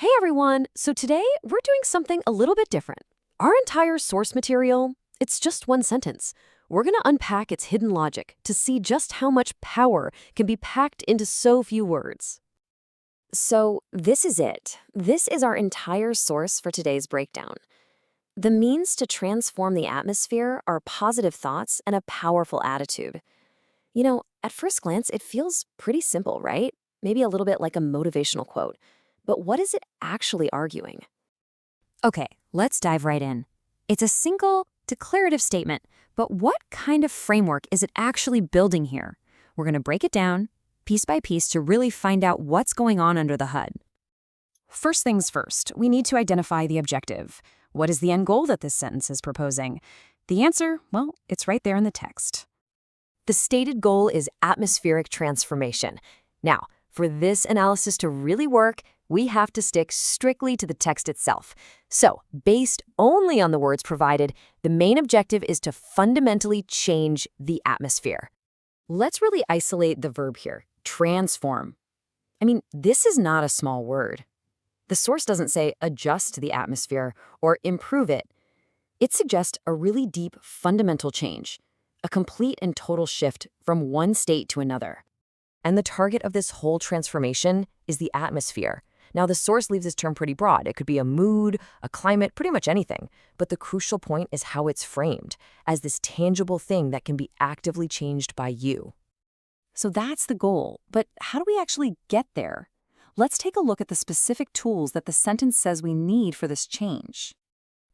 Hey everyone! So today we're doing something a little bit different. Our entire source material, it's just one sentence. We're going to unpack its hidden logic to see just how much power can be packed into so few words. So, this is it. This is our entire source for today's breakdown. The means to transform the atmosphere are positive thoughts and a powerful attitude. At first glance, it feels pretty simple, right? Maybe a little bit like a motivational quote. But what is it actually arguing? Okay, let's dive right in. It's a single, declarative statement, but what kind of framework is it actually building here? We're going to break it down, piece by piece, to really find out what's going on under the hood. First things first, we need to identify the objective. What is the end goal that this sentence is proposing? The answer, well, it's right there in the text. The stated goal is atmospheric transformation. Now, for this analysis to really work, we have to stick strictly to the text itself. So, based only on the words provided, the main objective is to fundamentally change the atmosphere. Let's really isolate the verb here, transform. This is not a small word. The source doesn't say adjust the atmosphere or improve it. It suggests a really deep fundamental change, a complete and total shift from one state to another. And the target of this whole transformation is the atmosphere. Now, the source leaves this term pretty broad. It could be a mood, a climate, pretty much anything. But the crucial point is how it's framed, as this tangible thing that can be actively changed by you. So that's the goal, but how do we actually get there? Let's take a look at the specific tools that the sentence says we need for this change.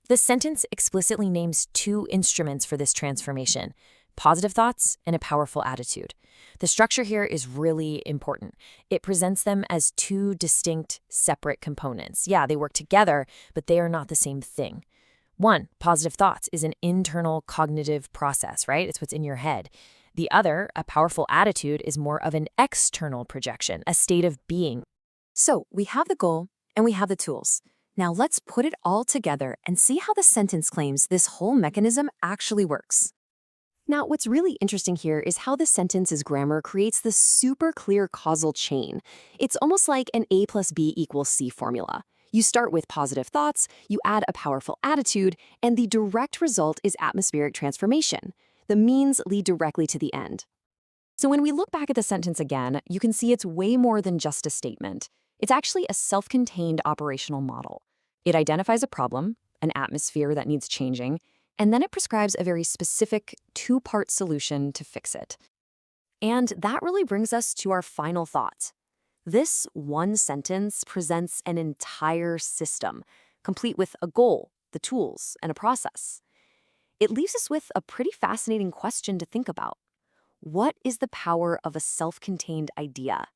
The sentence explicitly names two instruments for this transformation: positive thoughts and a powerful attitude. The structure here is really important. It presents them as two distinct, separate components. Yeah, they work together, but they are not the same thing. One, positive thoughts, is an internal cognitive process, right? It's what's in your head. The other, a powerful attitude, is more of an external projection, a state of being. So, we have the goal and we have the tools. Now let's put it all together and see how the sentence claims this whole mechanism actually works. Now, what's really interesting here is how the sentence's grammar creates this super clear causal chain. It's almost like an A plus B equals C formula. You start with positive thoughts, you add a powerful attitude, and the direct result is atmospheric transformation. The means lead directly to the end. So when we look back at the sentence again, you can see it's way more than just a statement. It's actually a self-contained operational model. It identifies a problem, an atmosphere that needs changing, and then it prescribes a very specific two-part solution to fix it. And that really brings us to our final thought. This one sentence presents an entire system, complete with a goal, the tools, and a process. It leaves us with a pretty fascinating question to think about. What is the power of a self-contained idea?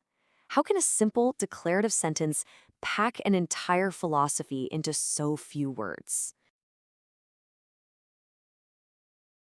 How can a simple, declarative sentence pack an entire philosophy into so few words?